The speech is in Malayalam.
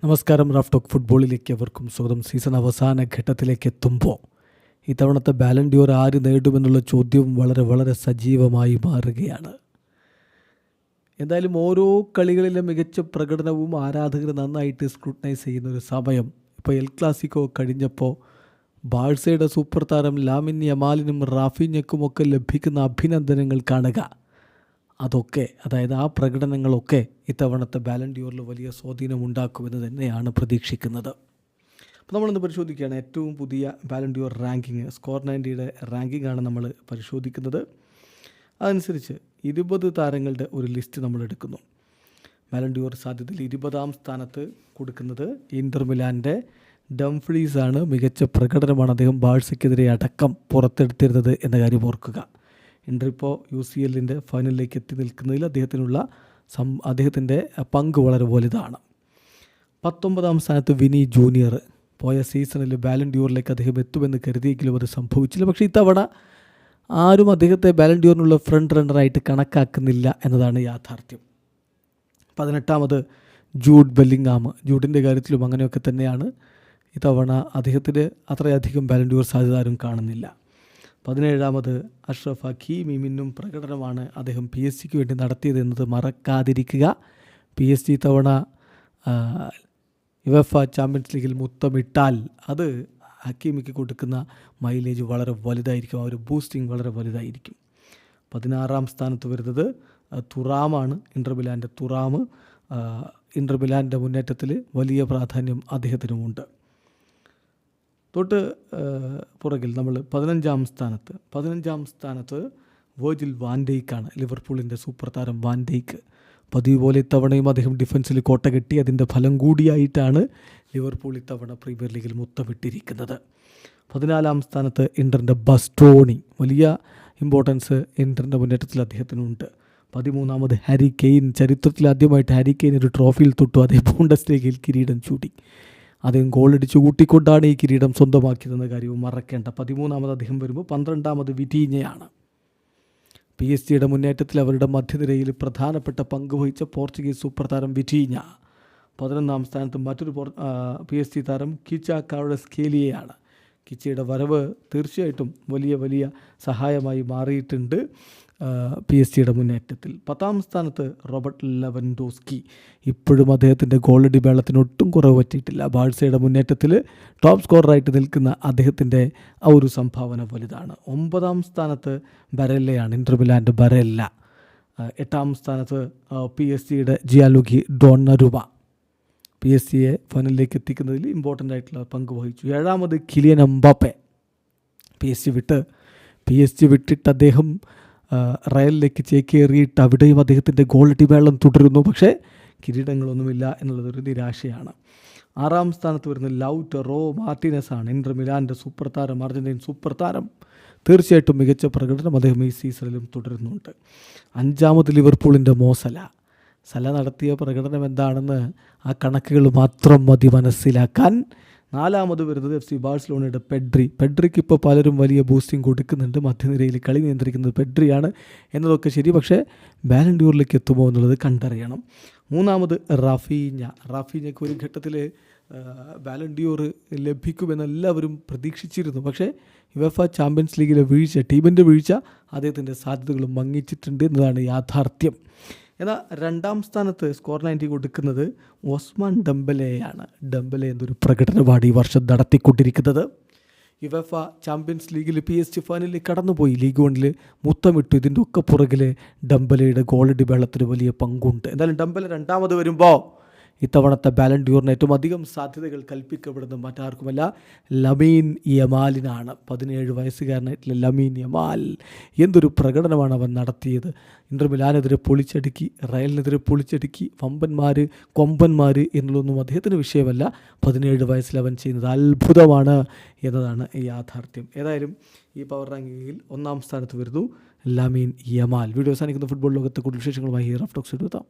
നമസ്കാരം. റാഫ് ടോക്ക് ഫുട്ബോളിലേക്ക് അവർക്കും സ്വാഗതം. സീസൺ അവസാന ഘട്ടത്തിലേക്ക് എത്തുമ്പോൾ ഇത്തവണത്തെ ബാലൻ ഡി ഓർ ആര് നേടുമെന്നുള്ള ചോദ്യവും വളരെ വളരെ സജീവമായി മാറുകയാണ്. എന്തായാലും ഓരോ കളികളിലെ മികച്ച പ്രകടനവും ആരാധകർ നന്നായിട്ട് സ്ക്രൂട്ടനൈസ് ചെയ്യുന്ന ഒരു സമയം. ഇപ്പോൾ എൽ ക്ലാസിക്കോ കഴിഞ്ഞപ്പോൾ ബാഴ്സയുടെ സൂപ്പർ താരം ലാമിൻ യമാലിനും റാഫിഞ്ഞക്കുമൊക്കെ ലഭിക്കുന്ന അഭിനന്ദനങ്ങൾ കാണുക. അതൊക്കെ, അതായത് ആ പ്രകടനങ്ങളൊക്കെ ഇത്തവണത്തെ ബാലൻ ഡി ഓറിൽ വലിയ സ്വാധീനം ഉണ്ടാക്കുമെന്ന് തന്നെയാണ് പ്രതീക്ഷിക്കുന്നത്. അപ്പോൾ നമ്മളിന്ന് പരിശോധിക്കുകയാണ് ഏറ്റവും പുതിയ Ballon d'Or ranking. Score 90യുടെ റാങ്കിങ് ആണ് നമ്മൾ പരിശോധിക്കുന്നത്. അതനുസരിച്ച് 20 താരങ്ങളുടെ ഒരു ലിസ്റ്റ് നമ്മൾ എടുക്കുന്നു. ബാലൻ ഡി ഓർ സാധ്യതയിൽ 20ാം സ്ഥാനത്ത് കൊടുക്കുന്നത് ഇൻ്റർ മിലാൻ്റെ ഡംഫ്രീസ് ആണ്. മികച്ച പ്രകടനമാണ് അദ്ദേഹം ബാഴ്സയ്ക്കെതിരെ അടക്കം പുറത്തെടുത്തിരുന്നത് എന്ന കാര്യം ഓർക്കുക. ഇൻ്റർ ഇപ്പോൾ UCL ഫൈനലിലേക്ക് എത്തി നിൽക്കുന്നതിൽ അദ്ദേഹത്തിൻ്റെ പങ്ക് വളരെ വലുതാണ്. 19ാം സ്ഥാനത്ത് വിനി ജൂനിയർ. പോയ സീസണിൽ ബാലൻ ഡി ഓറിലേക്ക് അദ്ദേഹം എത്തുമെന്ന് കരുതിയെങ്കിലും അത് സംഭവിച്ചില്ല. പക്ഷേ ഇത്തവണ ആരും അദ്ദേഹത്തെ ബാലൻ ഡി ഓറിനുള്ള ഫ്രണ്ട് റണ്ണറായിട്ട് കണക്കാക്കുന്നില്ല എന്നതാണ് യാഥാർത്ഥ്യം. 18ാമത് ജൂഡ് ബെല്ലിംഗാം. ജൂഡിൻ്റെ കാര്യത്തിലും അങ്ങനെയൊക്കെ തന്നെയാണ്. ഇത്തവണ അദ്ദേഹത്തിന് അത്രയധികം ബാലൻ ഡി ഓർ സാധ്യത ആരും കാണുന്നില്ല. 17ാമത് അഷ്റഫ് ഹക്കീമി. മിന്നും പ്രകടനമാണ് അദ്ദേഹം PSG വേണ്ടി നടത്തിയത് എന്നത് മറക്കാതിരിക്കുക. PSG തവണ യുവേഫ ചാമ്പ്യൻസ് ലീഗിൽ മുത്തമിട്ടാൽ അത് ഹക്കീമിക്ക് കൊടുക്കുന്ന മൈലേജ് വളരെ വലുതായിരിക്കും. ആ ഒരു ബൂസ്റ്റിംഗ് വളരെ വലുതായിരിക്കും. 16ാം സ്ഥാനത്ത് വരുന്നത് തുറാമാണ്. ഇൻ്റർ മിലാൻ്റെ തുറാം. ഇൻ്റർ മിലാൻ്റെ മുന്നേറ്റത്തിൽ വലിയ പ്രാധാന്യം അദ്ദേഹത്തിനുമുണ്ട്. തൊട്ട് പുറകിൽ നമ്മൾ 15ാം സ്ഥാനത്ത് വെർജിൽ വാൻ ഡൈക്കാണ്. ലിവർപൂളിൻ്റെ സൂപ്പർ താരം വാൻ ഡൈക്ക്. പതിവ് പോലെ ഇത്തവണയും അദ്ദേഹം ഡിഫൻസിൽ കോട്ട കെട്ടി. അതിൻ്റെ ഫലം കൂടിയായിട്ടാണ് ലിവർപൂൾ ഇത്തവണ പ്രീമിയർ ലീഗിൽ മുത്തമിട്ടിരിക്കുന്നത്. 14ാം സ്ഥാനത്ത് ഇൻ്ററിൻ്റെ ബസ്റ്റോണി. വലിയ ഇമ്പോർട്ടൻസ് ഇൻ്ററിൻ്റെ മുന്നേറ്റത്തിൽ അദ്ദേഹത്തിനുണ്ട്. 13ാമത് ഹാരി കെയ്ൻ. ചരിത്രത്തിൽ ആദ്യമായിട്ട് ഹാരി കെയ്ൻ ഒരു ട്രോഫിയിൽ തൊട്ടു. അതേ ബൂണ്ടസ്ലീഗയിൽ കിരീടം ചൂടി. അദ്ദേഹം ഗോളടിച്ച് കൂട്ടിക്കൊണ്ടാണ് ഈ കിരീടം സ്വന്തമാക്കിയതെന്ന കാര്യവും മറക്കേണ്ട. 13ാമത് അദ്ദേഹം വരുമ്പോൾ 12ാമത് വിറ്റീഞ്ഞയാണ്. PSG മുന്നേറ്റത്തിൽ അവരുടെ മധ്യനിരയിൽ പ്രധാനപ്പെട്ട പങ്ക് വഹിച്ച പോർച്ചുഗീസ് സൂപ്പർ താരം വിറ്റീഞ്ഞ. 11ാം സ്ഥാനത്ത് മറ്റൊരു PSG താരം കിച്ച കാവറസ്കേലിയയാണ്. കിച്ചയുടെ വരവ് തീർച്ചയായിട്ടും വലിയ സഹായമായി മാറിയിട്ടുണ്ട് PSG മുന്നേറ്റത്തിൽ. 10ാം സ്ഥാനത്ത് റോബർട്ട് ലെവൻഡോസ്കി. ഇപ്പോഴും അദ്ദേഹത്തിൻ്റെ ഗോളടി മേളത്തിന് ഒട്ടും കുറവ് പറ്റിയിട്ടില്ല. ബാഴ്സയുടെ മുന്നേറ്റത്തിൽ ടോപ്പ് സ്കോററായിട്ട് നിൽക്കുന്ന അദ്ദേഹത്തിൻ്റെ ആ ഒരു സംഭാവന വലുതാണ്. 9ാം സ്ഥാനത്ത് ബരെല്ലയാണ്. ഇൻ്റർ മിലാൻ്റെ ബരെല്ല. 8ാം സ്ഥാനത്ത് PSG ജിയാലുഗി ഡോണ്ണറുമ. PSG ഫൈനലിലേക്ക് എത്തിക്കുന്നതിൽ ഇമ്പോർട്ടൻ്റ് ആയിട്ടുള്ള പങ്ക് വഹിച്ചു. 7ാമത് കിലിയൻ എംബാപ്പെ. PSG വിട്ടിട്ട് അദ്ദേഹം റയലിലേക്ക് ചേക്കേറിയിട്ട് അവിടെയും അദ്ദേഹത്തിൻ്റെ ഗോളടി മേളം തുടരുന്നു. പക്ഷേ കിരീടങ്ങളൊന്നുമില്ല എന്നുള്ളതൊരു നിരാശയാണ്. 6ാം സ്ഥാനത്ത് വരുന്ന ലൗറ്ററോ മാർട്ടിനസ് ആണ്. ഇൻ്റർ മിലാൻ്റെ സൂപ്പർ താരം, അർജൻറ്റീൻ സൂപ്പർ താരം. തീർച്ചയായിട്ടും മികച്ച പ്രകടനം അദ്ദേഹം ഈ സീസണിലും തുടരുന്നുണ്ട്. 5ാമത് ലിവർപൂളിൻ്റെ മോസല. സല നടത്തിയ പ്രകടനം എന്താണെന്ന് ആ കണക്കുകൾ മാത്രം മതി മനസ്സിലാക്കാൻ. 4ാമത് വരുന്നത് FC ബാഴ്സലോണയുടെ പെഡ്രിക്ക് ഇപ്പോൾ പലരും വലിയ ബൂസ്റ്റിംഗ് കൊടുക്കുന്നുണ്ട്. മധ്യനിരയിൽ കളി നിയന്ത്രിക്കുന്നത് പെഡ്രിയാണ് എന്നതൊക്കെ ശരി. പക്ഷേ ബാലൻ ഡി ഓറിലേക്ക് എത്തുമോ എന്നുള്ളത് കണ്ടറിയണം. 3ാമത് റാഫീഞ്ഞയ്ക്ക് ഒരു ഘട്ടത്തിൽ ബാലൻ ഡി ഓർ ലഭിക്കുമെന്ന് എല്ലാവരും പ്രതീക്ഷിച്ചിരുന്നു. പക്ഷേ യുവേഫ ചാമ്പ്യൻസ് ലീഗിലെ ടീമിൻ്റെ വീഴ്ച അദ്ദേഹത്തിൻ്റെ സാധ്യതകളും മങ്ങിച്ചിട്ടുണ്ട് എന്നതാണ് യാഥാർത്ഥ്യം. എന്നാൽ 2ാം സ്ഥാനത്ത് സ്കോർ 90 കൊടുക്കുന്നത് ഒസ്മാൻ ഡെംബലെയാണ്. ഡെംബലെ എന്നൊരു പ്രകടനമാണ് ഈ വർഷം നടത്തിക്കൊണ്ടിരിക്കുന്നത്. യുവേഫ ചാമ്പ്യൻസ് ലീഗിൽ PSG ഫൈനലിൽ കടന്നുപോയി. ലീഗ് 1 മുത്തമിട്ടു. ഇതിൻ്റെ ഒക്കെ പുറകിൽ ഡെംബലയുടെ ഗോളടി മേളത്തിന് വലിയ പങ്കുണ്ട്. എന്തായാലും ഡെംബലെ 2ാമത് വരുമ്പോൾ ഇത്തവണത്തെ ബാലൻ ഡി ഓറിന് ഏറ്റവും അധികം സാധ്യതകൾ കൽപ്പിക്കപ്പെടുന്നത് മറ്റാർക്കുമല്ല, ലമീൻ യമാലിനാണ്. 17 വയസ്സുകാരനായിട്ടുള്ള ലമീൻ യമാൽ എന്തൊരു പ്രകടനമാണ് അവൻ നടത്തിയത്. ഇൻ്റർ മിലാനെതിരെ പൊളിച്ചടുക്കി, റയലിനെതിരെ പൊളിച്ചടുക്കി. കൊമ്പന്മാർ എന്നുള്ളതൊന്നും അദ്ദേഹത്തിന് വിഷയമല്ല. 17 വയസ്സിൽ അവൻ ചെയ്യുന്നത് അത്ഭുതമാണ് എന്നതാണ് യാഥാർത്ഥ്യം. ഏതായാലും ഈ പവർ റാങ്കിങ്ങിൽ 1ാം സ്ഥാനത്ത് വരുന്നു ലമീൻ യമാൽ. വീഡിയോ അവസാനിക്കുന്ന ഫുട്ബോൾ ലോകത്തെ കൂടുതൽ വിശേഷങ്ങളുമായി റാഫ് ടോക്സ് എടുത്താം.